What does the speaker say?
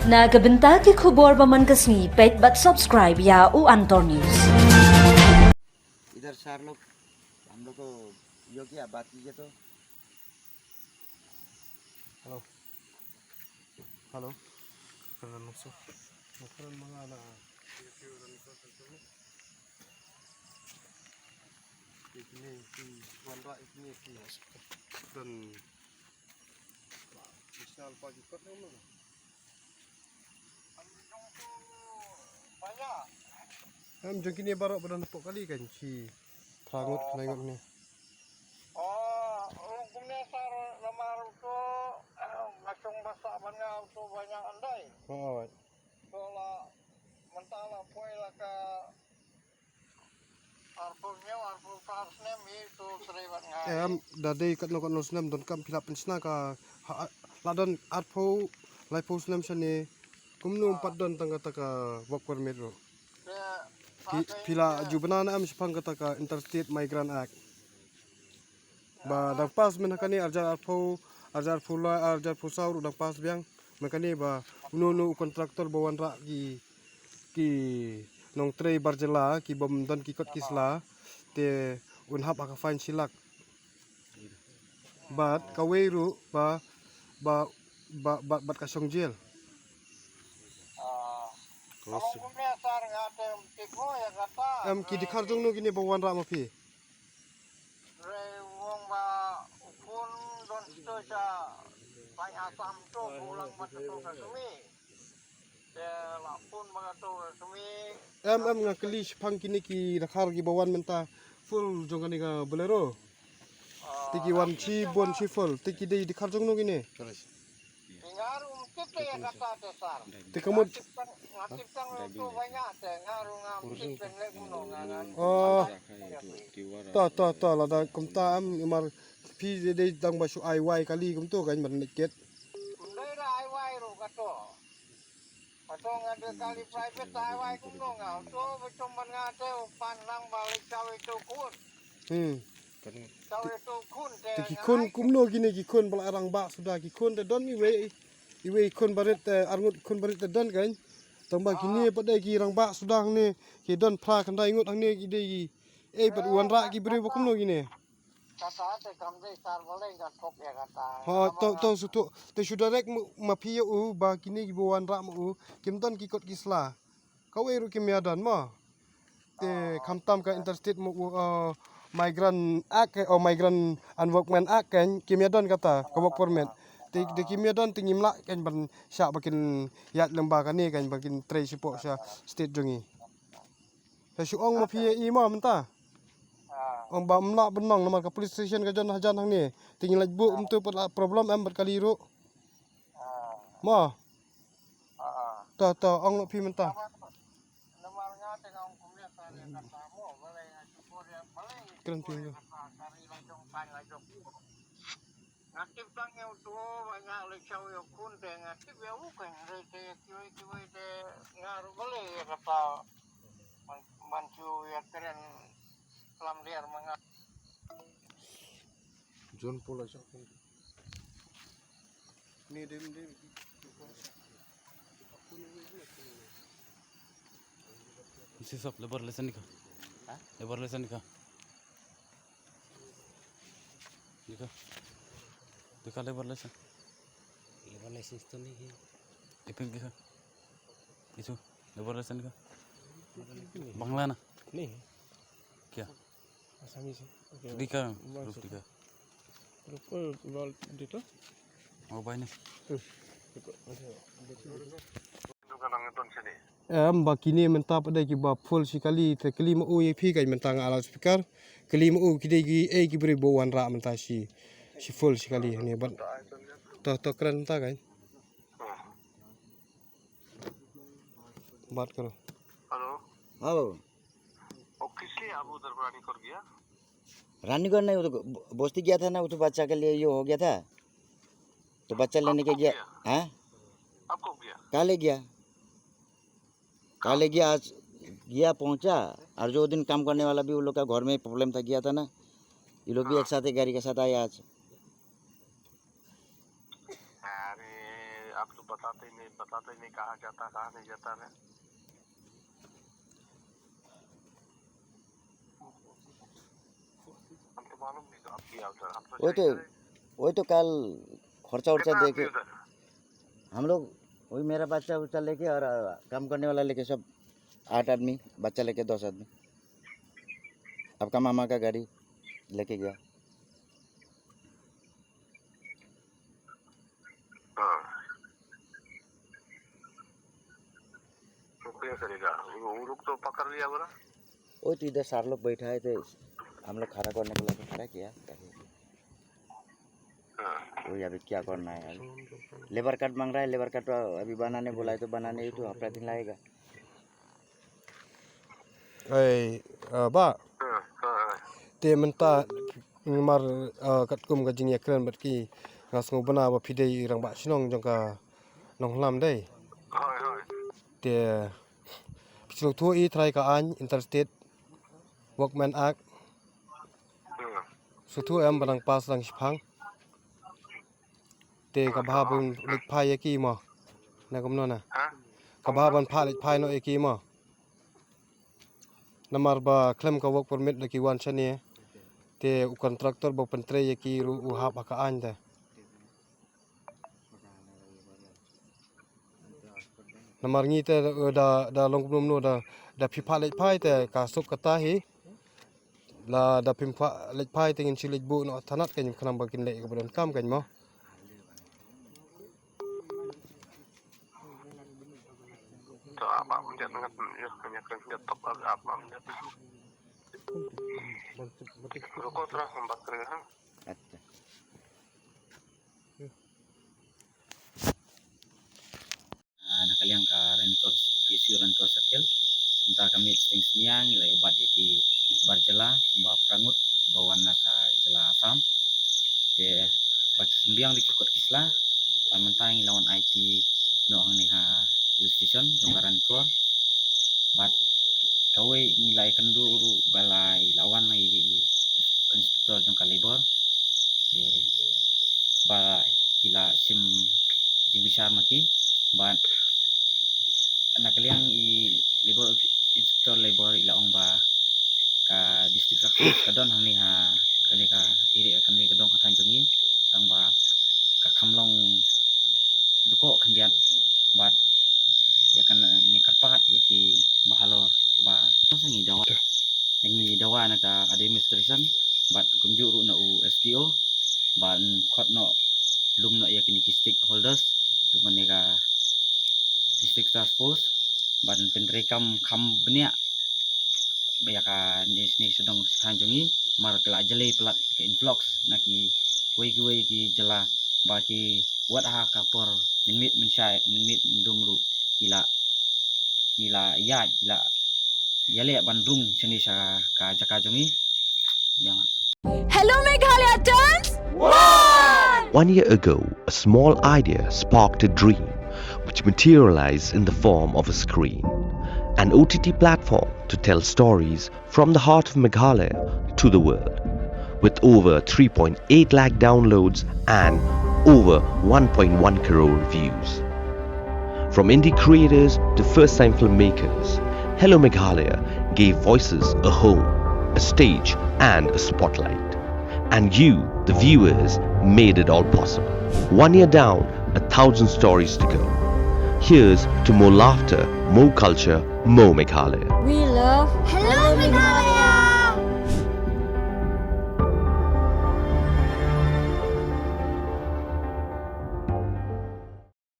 Nagabenta ki khubor baman kasni pet but subscribe ya u Antor News. इधर चार लोग हम लोग को यो किया बात कीजिए तो Halo. Halo. Kalian masuk. Bukan mengana. Ini wanda ini dan misal pagi kot dulu. Banyak. Jengki ni baru pada nampak kali kan si perangut nengok ni. Hukumnya sar lamar itu ngacung bahasa banyak itu banyak andai. Oh. Soalnya mentala poela ka arpul parsnya itu terlibat ngai. Dari kat nokot nusnem don kam pilap pensna ka ladon arpo laipo snem sani kumnu 4 don tangga taka work permit ro. Pila jubenana am sepang kata ka Interstate Migrant Act. Ba dang pas menakani arjar pula arjar pusaur udang pas biang makani ba unu kontraktor bawan rak ki nong trei barjela ki bom dan ki kot kisla te unhap aka fine silak. Bat kaweru ba kasong jail. Hukumnya sar ngate tiko ya kata. Ki dikhar jong no gini bawan rak mapi. Wong ba pun don stoja banyak asam tu pulang mata tu kasumi. Ya lapun bagato kasumi. Ngakeli sepang kini ki dakhar ki bawan menta full jong kani ka bolero. Tiki wan chi bon chi full tiki dei dikhar jong no gini. Ngaruh kita ya kata dasar. Tikamut Ngatipkan itu banyak teh ngaruh ngamtik penlek gunung ngan. ta lada kumta am imar pi dei dang basu ai wai kali kumto kan man ket. Undai ra ai wai ro kato. Kato ngade kali private ai wai gunung ngau to becom ngate pandang balik cawe itu kun. Cawe itu kun teh. Tiki kun kumno gini ki kun bala arang ba sudah ki kun de don iwe kun barit arngut kun barit de don kan. Tambah kini pada ki rang ba sudah ni ki don pra kan dai ngut ang ni ki dei pat wan ra ki beri bokum no gini. Kata teh kamde sar boleh enggak kok ya kata. To sutu te sudah rek mapi u ba kini ki wan ra mu kim don ki kot kisla. Kau eru ki miadan ma. Te kamtam ka interstate migrant act or migrant and workman act kan ki miadan kata ka work permit. Te ki miadan tingim la kan ban syak bakin yat lembaga ni kan bakin tray support sa state jongi. Sa suong mapi i ma menta. Ong ba mla benong nama ka police station ka jon hajan hang ni. Tingin laj bu umtu problem am berkali ru. Ma. Ta ong mapi menta. Nomor ngate ngau kumnya sar ya kata mo boleh syukur ya boleh. Keren pinggir. Kari lajong pan lajong. Ngatip tang yang tu banyak lecau yang kun teh ngatip ya bukan rete kiwi teh ngaruh boleh kata mancu ya keren selam liar mengat. John Paul aja. Ni dem. Isi सब labour lesson का labour lesson का देखा labour lesson तो नहीं है टिपिंग देखा इस labour lesson का बांग्ला ना नहीं क्या आसामी से दिखा रूप दिखा Rupa dito. oh banyak Bakini menta pada ki ba full sekali te kelima u pi kai menta ala speaker kelima u ki degi ki beri bawan ra menta si full sekali ni ban to keren menta kan बात करो hello hello और किसलिए आप उधर रानी कर गया रानीगढ़ नहीं वो तो बोस्ती गया था ना वो तो बच्चा के लिए ये हो गया था तो बच्चा लेने के गया हैं अब कब गया काले गया आज गया पहुंचा और जो दिन काम करने वाला भी वो लोग का घर में प्रॉब्लम था गया था ना ये लोग भी एक साथ गाड़ी के साथ आए आज अरे आप तो बताते ही नहीं कहाँ जाता कहाँ नहीं जाता है। हमको मालूम नहीं तो आपकी आवतर हम वही तो कल खर्चा उर्चा कितना दे के आदमी उधर? हम लोग वही मेरा बच्चा उच्चा लेके और काम करने वाला लेके सब 8 आदमी, बच्चा लेके 10 आदमी। आपका मामा का गाड़ी लेके गया। हाँ तो क्या करेगा वो लोग तो पकड़ लिया बोला। वो तो इधर 4 लोग बैठा है, तो हम लोग खड़ा करने के लिए खड़ा किया। हाँ वही अभी क्या करना है, अभी लेबर कार्ड मांग रहा है। लेबर कार्ड अभी बनाने बोला है, तो बनाने ही तो हफ्ता दिन लगेगा। Ba हाँ हाँ te menta mar kat kum ka jing yakran bat ki ngas ngo bana ba pidei rang ba sinong jong ka nong lam dai हाँ हाँ te pichlo thu I try ka an interstate workman act su thu am banang pas rang sipang te ka ba bun lik phai ki mo na kom no na हाँ ka ba ban pha lik phai no ki mo namar ba klem ka work permit laki wan chane te u contractor ba pentre ki ru u ha ba ka an da namar ngi te da long blum no da phi pha lik phai te ka sup ka ta hi la da pim pha lik phai te ngin chilik bu no thanat ka nim khnam ba kin le ka ban kam kan mo तो आप मुझे करके तब आप मुझे रुको थोड़ा हम बात करेंगे। हाँ अच्छा nakaliang ka Rancor isu Rancor Circle entah kami seteng seniang ilai obat yaki barjala ba prangut bawana sa jala Assam te bak sembiang di Kukut Kisla pamentang lawan IT no ni ha police station jong Rancor bat kawe nilai kendu balai lawan lagi inspektor jong kalibor te ba kila sim jing besar maki ban nakaliang I labor inspektor labor ilaong ba ka district kadon hang ni ha kani ka iri kani kadong ka tanjongi tang ba ka kamlong duko kandian bat ya kan ni karpat ya ki bahalor ba sangi dawa na ka administration bat kunjuru na u SDO ban khot no lum no ya kini stakeholders dumane ka district task force ban penrekam kam benia bayaka ni sedang tanjongi mar kala jale plat ke influx naki wei ki jala baki wat ha kapor minit mensyai minit mendumru kila ya kila yale bandung sini sa ka jakajongi yang Hello Meghalaya Dance! 1 year ago, a small idea sparked a dream which materialized in the form of a screen, an OTT platform to tell stories from the heart of Meghalaya to the world. With over 3.8 lakh downloads and over 1.1 crore views. From indie creators to first-time filmmakers, Hello Meghalaya gave voices a home, a stage and a spotlight. And you, the viewers, made it all possible. 1 year down, 1,000 stories to go. Here's to more laughter, more culture, more Meghalaya. We love Hello Meghalaya!